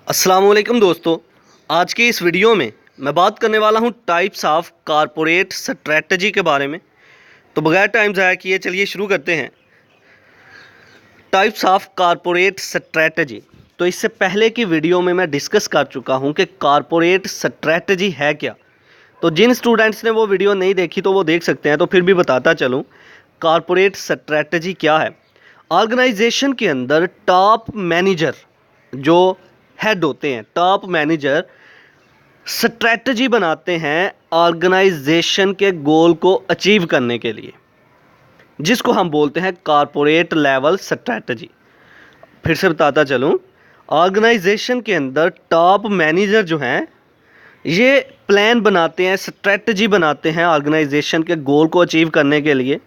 अस्सलाम वालेकुम दोस्तों, आज की इस वीडियो में मैं बात करने वाला हूं टाइप्स ऑफ कारपोरेट स्ट्रेटजी के बारे में। तो बगैर टाइम ज़ाया किए चलिए शुरू करते हैं। Types of corporate strategy. तो इससे पहले की वीडियो में मैं डिस्कस कर चुका हूं कि कारपोरेट स्ट्रेटजी है क्या। तो जिन स्टूडेंट्स ने वो वीडियो नहीं देखी तो वो देख सकते हैं, तो फिर भी बताता चलूँ कारपोरेट स्ट्रेटजी क्या है। ऑर्गेनाइजेशन के अंदर टॉप मैनेजर जो हेड होते हैं, टॉप मैनेजर स्ट्रैटेजी बनाते हैं ऑर्गेनाइजेशन के गोल को अचीव करने के लिए, जिसको हम बोलते हैं कारपोरेट लेवल स्ट्रैटेजी। फिर से बताता चलूं, ऑर्गेनाइजेशन के अंदर टॉप मैनेजर जो हैं ये प्लान बनाते हैं, स्ट्रैटेजी बनाते हैं ऑर्गेनाइजेशन के गोल को अचीव करने के लिए,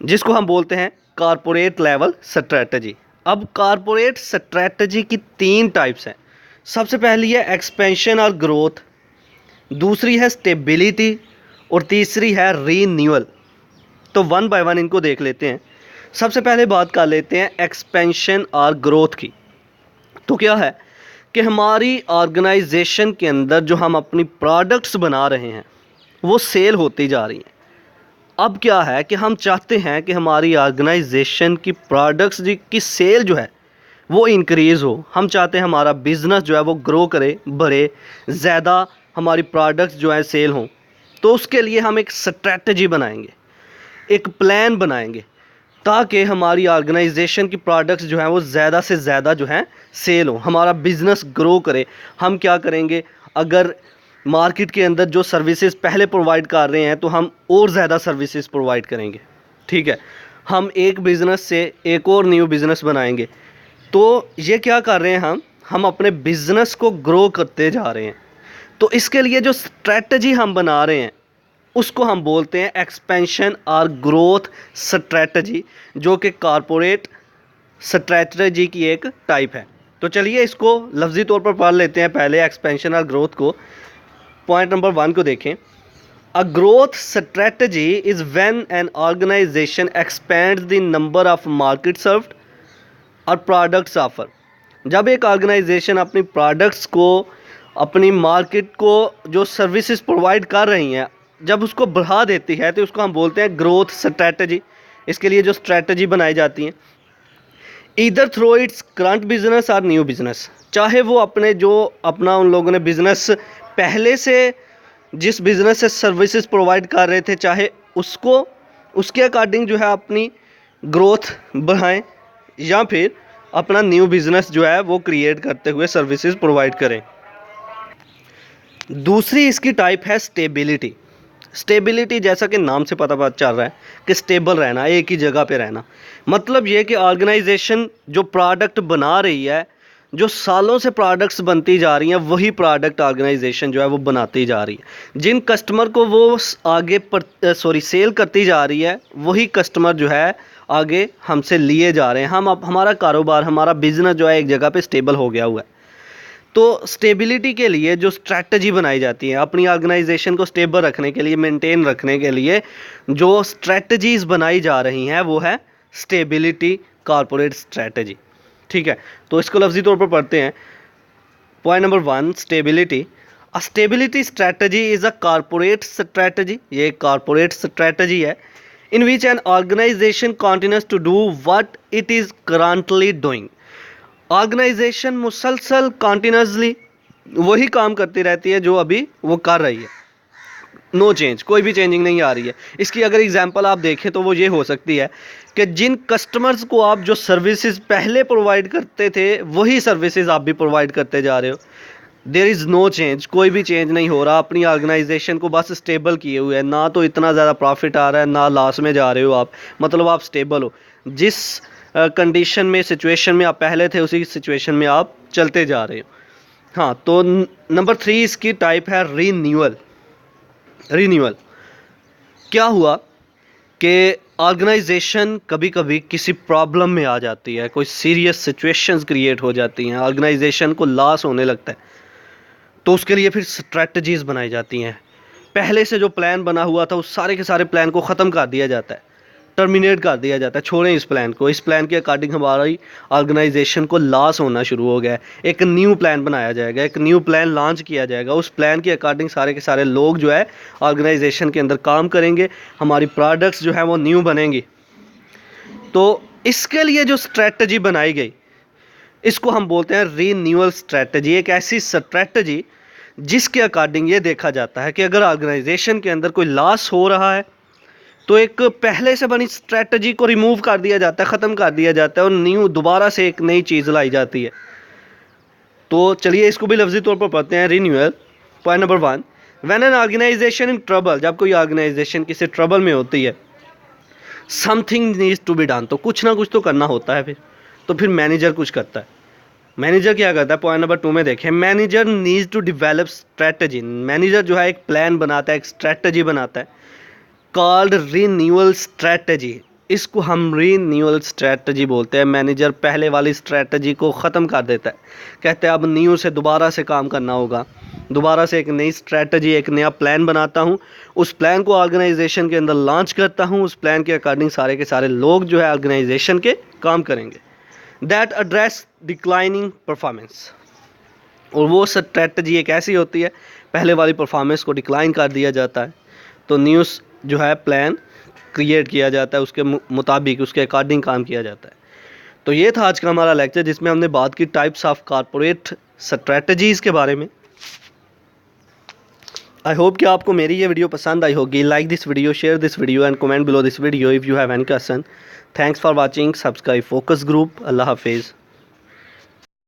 जिसको हम बोलते हैं कारपोरेट लेवल स्ट्रैटेजी। अब कारपोरेट स्ट्रैटेजी की 3 टाइप्स हैं। सबसे पहली है एक्सपेंशन और ग्रोथ, दूसरी है स्टेबिलिटी और तीसरी है रीन्यूअल। तो वन बाय वन इनको देख लेते हैं। सबसे पहले बात कर लेते हैं एक्सपेंशन और ग्रोथ की। तो क्या है कि हमारी ऑर्गेनाइजेशन के अंदर जो हम अपनी प्रोडक्ट्स बना रहे हैं वो सेल होती जा रही हैं। अब क्या है कि हम चाहते हैं कि हमारी ऑर्गेनाइजेशन की प्रोडक्ट्स की सेल जो है वो इंक्रीज़ हो। हम चाहते हैं हमारा बिज़नेस जो है वो ग्रो करे, बढ़े, ज़्यादा हमारी प्रोडक्ट्स जो है सेल हों। तो उसके लिए हम एक स्ट्रैटेजी बनाएंगे, एक प्लान बनाएंगे, ताकि हमारी ऑर्गेनाइजेशन की प्रोडक्ट्स जो हैं वो ज़्यादा से ज़्यादा जो हैं सेल हो, हमारा बिज़नेस ग्रो करे। हम क्या करेंगे, अगर मार्केट के अंदर जो सर्विसेज पहले प्रोवाइड कर रहे हैं तो हम और ज़्यादा सर्विसेज प्रोवाइड करेंगे। ठीक है, हम एक बिज़नेस से एक और न्यू बिज़नेस बनाएंगे। तो ये क्या कर रहे हैं, हम अपने बिज़नेस को ग्रो करते जा रहे हैं। तो इसके लिए जो स्ट्रैटेजी हम बना रहे हैं उसको हम बोलते हैं एक्सपेंशन और ग्रोथ स्ट्रैटेजी, जो कि कारपोरेट स्ट्रैटेजी की एक टाइप है। तो चलिए इसको लफ्ज़ी तौर पर पढ़ लेते हैं पहले एक्सपेंशन और ग्रोथ को। पॉइंट नंबर 1 को देखें। A growth strategy is when an organization expands the number of market served और प्रोडक्ट्स ऑफर। जब एक ऑर्गेनाइजेशन अपनी प्रोडक्ट्स को, अपनी मार्केट को जो सर्विसेज प्रोवाइड कर रही हैं, जब उसको बढ़ा देती है तो उसको हम बोलते हैं ग्रोथ स्ट्रैटेजी। इसके लिए जो स्ट्रैटेजी बनाई जाती हैं either through its current business और न्यू बिजनेस, चाहे वो अपना उन लोगों ने बिजनेस पहले से जिस बिजनेस से सर्विसेज प्रोवाइड कर रहे थे, चाहे उसके अकॉर्डिंग जो है अपनी ग्रोथ बढ़ाएं, या फिर अपना न्यू बिजनेस जो है वो क्रिएट करते हुए सर्विसेज प्रोवाइड करें। दूसरी इसकी टाइप है स्टेबिलिटी। स्टेबिलिटी जैसा कि नाम से पता चल रहा है कि स्टेबल रहना, एक ही जगह पे रहना। मतलब ये कि ऑर्गेनाइजेशन जो प्रोडक्ट बना रही है, जो सालों से प्रोडक्ट्स बनती जा रही हैं, वही प्रोडक्ट ऑर्गेनाइजेशन जो है वो बनाती जा रही है। जिन कस्टमर को वो आगे सेल करती जा रही है, वही कस्टमर जो है आगे हमसे लिए जा रहे हैं। हमारा कारोबार, हमारा बिजनेस जो है एक जगह पे स्टेबल हो गया हुआ है। तो स्टेबिलिटी के लिए जो स्ट्रैटेजी बनाई जाती है, अपनी ऑर्गेनाइजेशन को स्टेबल रखने के लिए, मेंटेन रखने के लिए जो स्ट्रैटेजीज़ बनाई जा रही हैं वो है स्टेबिलिटी कॉर्पोरेट स्ट्रैटेजी। ठीक है, तो इसको लफ्ज़ी तौर पर पढ़ते हैं। Point number 1, stability. A stability strategy is a corporate strategy. ये एक कॉर्पोरेट स्ट्रैटेजी है in which an organization continues to do what it is currently doing। Organization मुसलसल कॉन्टीन्यूसली वही काम करती रहती है जो अभी वो कर रही है, नो चेंज, कोई भी चेंजिंग नहीं आ रही है। इसकी अगर एग्जांपल आप देखें तो वो ये हो सकती है कि जिन कस्टमर्स को आप जो सर्विसेज पहले प्रोवाइड करते थे वही सर्विसेज आप भी प्रोवाइड करते जा रहे हो। देयर इज़ नो चेंज, कोई भी चेंज नहीं हो रहा। अपनी ऑर्गेनाइजेशन को बस स्टेबल किए हुए है, ना तो इतना ज़्यादा प्रॉफिट आ रहा है ना लॉस में जा रहे हो आप, मतलब आप स्टेबल हो। जिस कंडीशन में, सिचुएशन में आप पहले थे उसी सिचुएशन में आप चलते जा रहे हो। हाँ, तो नंबर 3 इसकी टाइप है रीन्यूअल। रीन्यूअल क्या हुआ कि ऑर्गेनाइजेशन कभी कभी किसी प्रॉब्लम में आ जाती है, कोई सीरियस सिचुएशंस क्रिएट हो जाती हैं, ऑर्गेनाइजेशन को लॉस होने लगता है, तो उसके लिए फिर स्ट्रैटेजीज़ बनाई जाती हैं। पहले से जो प्लान बना हुआ था उस सारे के सारे प्लान को ख़त्म कर दिया जाता है, टर्मिनेट कर दिया जाता है, छोड़ें इस प्लान को, इस प्लान के अकॉर्डिंग हमारी ऑर्गेनाइजेशन को लॉस होना शुरू हो गया है, एक न्यू प्लान बनाया जाएगा, एक न्यू प्लान लॉन्च किया जाएगा। उस प्लान के अकॉर्डिंग सारे के सारे लोग जो है ऑर्गेनाइजेशन के अंदर काम करेंगे, हमारी प्रोडक्ट्स जो है वो न्यू बनेंगी। तो इसके लिए जो स्ट्रेटजी बनाई गई इसको हम बोलते हैं रीन्यूअल स्ट्रेटजी। एक ऐसी स्ट्रेटजी जिसके अकॉर्डिंग ये देखा जाता है कि अगर ऑर्गेनाइजेशन के अंदर कोई लॉस हो रहा है तो एक पहले से बनी स्ट्रेटजी को रिमूव कर दिया जाता है, ख़त्म कर दिया जाता है और न्यू दोबारा से एक नई चीज़ लाई जाती है। तो चलिए इसको भी लफ्ज़ी तौर पर पढ़ते हैं। Renewal, point number 1, when an organization in trouble, जब कोई ऑर्गेनाइजेशन किसी ट्रबल में होती है, something needs to be done, तो कुछ ना कुछ तो करना होता है। फिर मैनेजर कुछ करता है। मैनेजर क्या करता है, पॉइंट नंबर 2 में देखें, manager needs to develop strategy. Manager जो है एक प्लान बनाता है, एक स्ट्रेटजी बनाता है, कॉल्ड रीन्यूअल स्ट्रेटजी। इसको हम रीन्यूअल स्ट्रेटजी बोलते हैं। मैनेजर पहले वाली स्ट्रेटजी को ख़त्म कर देता है, कहते हैं अब न्यू से दोबारा से काम करना होगा, दोबारा से एक नई स्ट्रेटजी, एक नया प्लान बनाता हूँ, उस प्लान को ऑर्गेनाइजेशन के अंदर लॉन्च करता हूँ, उस प्लान के अकॉर्डिंग सारे के सारे लोग जो है ऑर्गेनाइजेशन के काम करेंगे। दैट एड्रेस डिक्लाइनिंग परफॉर्मेंस, और वो स्ट्रेटजी एक ऐसी होती है पहले वाली परफॉर्मेंस को डिक्लाइन कर दिया जाता है, तो न्यूज़ जो है प्लान क्रिएट किया जाता है, उसके मुताबिक उसके अकॉर्डिंग काम किया जाता है। तो ये था आज का हमारा लेक्चर जिसमें हमने बात की टाइप्स ऑफ कॉर्पोरेट स्ट्रेटजीज़ के बारे में। आई होप कि आपको मेरी ये वीडियो पसंद आई होगी। Like this video, share this video and comment below this video if you have any question. Thanks for watching. Subscribe focus group. अल्लाह हाफिज़।